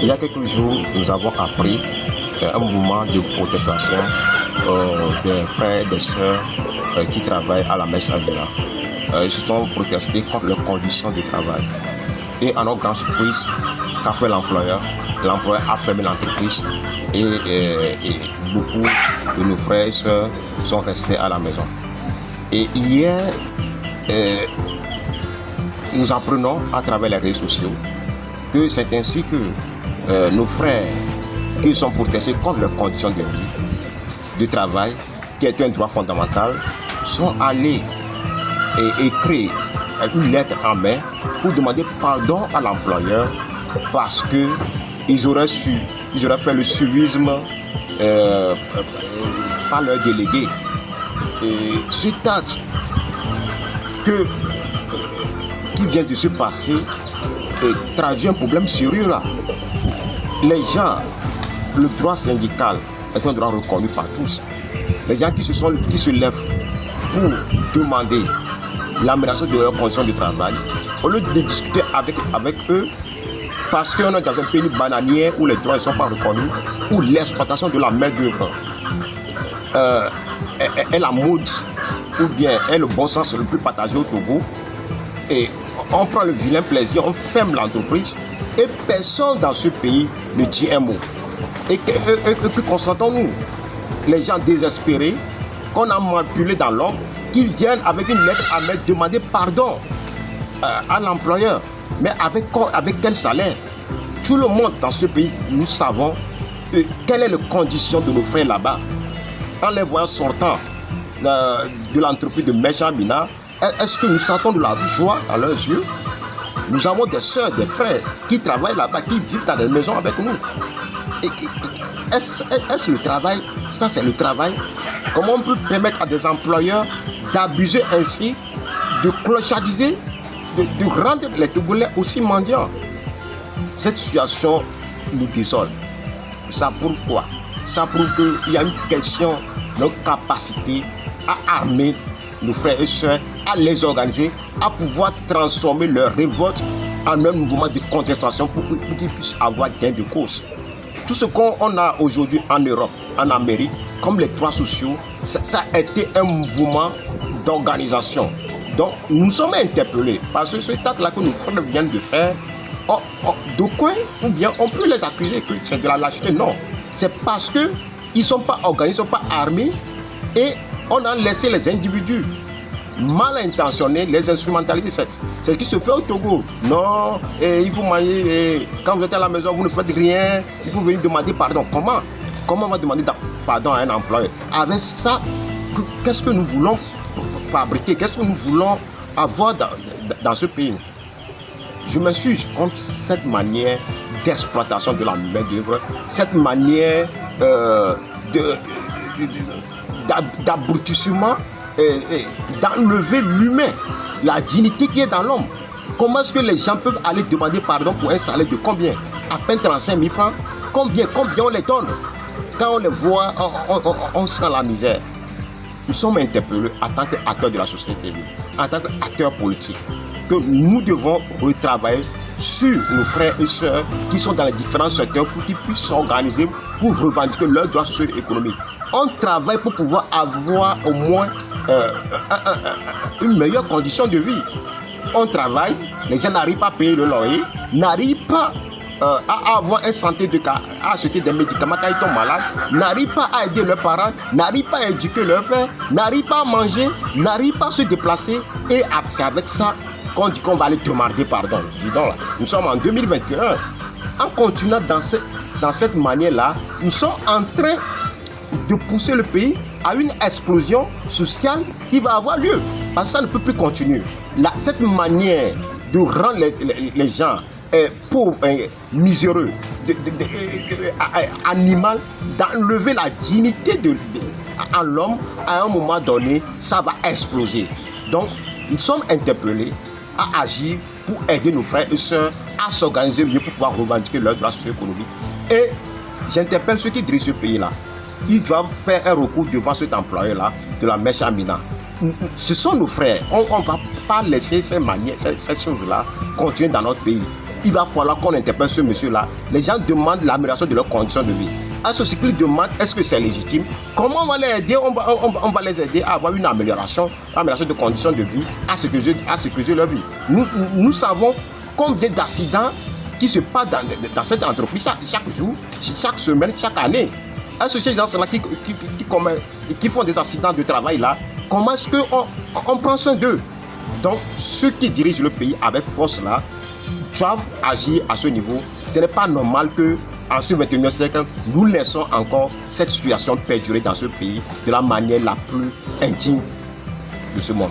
Il y a quelques jours, nous avons appris un mouvement de protestation des frères et des sœurs qui travaillent à la mèche Amina. Ils se sont protestés contre leurs conditions de travail. Et à notre grande surprise, qu'a fait l'employeur? L'employeur a fermé l'entreprise et beaucoup de nos frères et sœurs sont restés à la maison. Et hier, nous apprenons à travers les réseaux sociaux que c'est ainsi que nos frères qui sont protestés contre leurs conditions de vie, de travail, qui est un droit fondamental, sont allés écrire une lettre en main pour demander pardon à l'employeur parce qu'ils auraient fait le suivisme par leurs délégués. Cet acte qui vient de se passer traduit un problème sérieux là. Les gens, le droit syndical est un droit reconnu par tous. Les gens qui se lèvent pour demander l'amélioration de leurs conditions de travail, au lieu de discuter avec eux, parce qu'on est dans un pays bananier où les droits ne sont pas reconnus, où l'exploitation de la main-d'œuvre est la mode, ou bien est le bon sens le plus partagé au Togo, et on prend le vilain plaisir, on ferme l'entreprise, et personne dans ce pays ne dit un mot. Et que constatons-nous? Les gens désespérés, qu'on a manipulés dans l'ombre, qui viennent avec une lettre à mettre demander pardon à l'employeur. Mais avec quel salaire? Tout le monde dans ce pays, nous savons quelle est la condition de nos frères là-bas. En les voyant sortant de l'entreprise de Mèche Amina, est-ce que nous sentons de la joie dans leurs yeux? Nous avons des soeurs, des frères qui travaillent là-bas, qui vivent dans des maisons avec nous. Est-ce le travail? Ça, c'est le travail. Comment on peut permettre à des employeurs d'abuser ainsi, de clochardiser, de rendre les Togolais aussi mendiants? Cette situation nous désole. Ça prouve quoi? Ça prouve qu'il y a une question de notre capacité à armer nos frères et sœurs, à les organiser, à pouvoir transformer leur révolte en un mouvement de contestation pour qu'ils puissent avoir gain de cause. Tout ce qu'on a aujourd'hui en Europe, en Amérique, comme les droits sociaux, ça a été un mouvement d'organisation. Donc, nous sommes interpellés parce que ce acte-là que nos frères viennent de faire, de quoi, ou bien on peut les accuser que c'est de la lâcheté. Non, c'est parce qu'ils ne sont pas organisés, ils ne sont pas armés et on a laissé les individus mal intentionnés les instrumentaliser. C'est ce qui se fait au Togo. Non, il faut manger, quand vous êtes à la maison, vous ne faites rien, il faut venir demander pardon. Comment on va demander pardon à un employé? Avec ça, qu'est-ce que nous voulons fabriquer? Qu'est-ce que nous voulons avoir dans ce pays? Je m'excuse contre cette manière d'exploitation de la main-d'œuvre, cette manière d'abrutissement, d'enlever l'humain, la dignité qui est dans l'homme. Comment est-ce que les gens peuvent aller demander pardon pour un salaire de combien? À peine 35 000 francs? Combien on les donne? Quand on les voit, on sent la misère. Nous sommes interpellés en tant qu'acteurs de la société, en tant qu'acteurs politiques, que nous devons retravailler sur nos frères et sœurs qui sont dans les différents secteurs pour qu'ils puissent s'organiser pour revendiquer leurs droits sociaux et économiques. On travaille pour pouvoir avoir au moins une meilleure condition de vie. On travaille, les gens n'arrivent pas à payer le loyer, n'arrivent pas à avoir un santé à acheter des médicaments quand ils tombent malades, n'arrivent pas à aider leurs parents, n'arrivent pas à éduquer leurs frères, n'arrivent pas à manger, n'arrivent pas à se déplacer. Et c'est avec ça qu'on dit qu'on va aller demander pardon. Dis donc là, nous sommes en 2021. En continuant dans cette manière-là, nous sommes en train de pousser le pays à une explosion sociale qui va avoir lieu. Parce que ça ne peut plus continuer. Cette manière de rendre les gens pauvres, miséreux, animal, d'enlever la dignité à l'homme, à un moment donné, ça va exploser. Donc, nous sommes interpellés à agir pour aider nos frères et sœurs à s'organiser mieux pour pouvoir revendiquer leurs droits socio-économiques. Et j'interpelle ceux qui dirigent ce pays-là. Ils doivent faire un recours devant cet employeur-là de la Mèche Amina. Ce sont nos frères. On ne va pas laisser ces choses-là continuer dans notre pays. il va falloir qu'on interpelle ce monsieur-là. Les gens demandent l'amélioration de leurs conditions de vie. À ce qu'ils demandent, est-ce que c'est légitime? Comment on va les aider? On va les aider à avoir une amélioration de conditions de vie, à sécuriser leur vie. Nous savons combien d'accidents qui se passent dans cette entreprise chaque jour, chaque semaine, chaque année. Est-ce que ces gens-là qui font des accidents de travail là, comment est-ce qu'on prend soin d'eux? Donc, ceux qui dirigent le pays avec force là, doivent agir à ce niveau. Ce n'est pas normal qu'en ce 21e siècle, nous laissons encore cette situation perdurer dans ce pays de la manière la plus indigne de ce monde.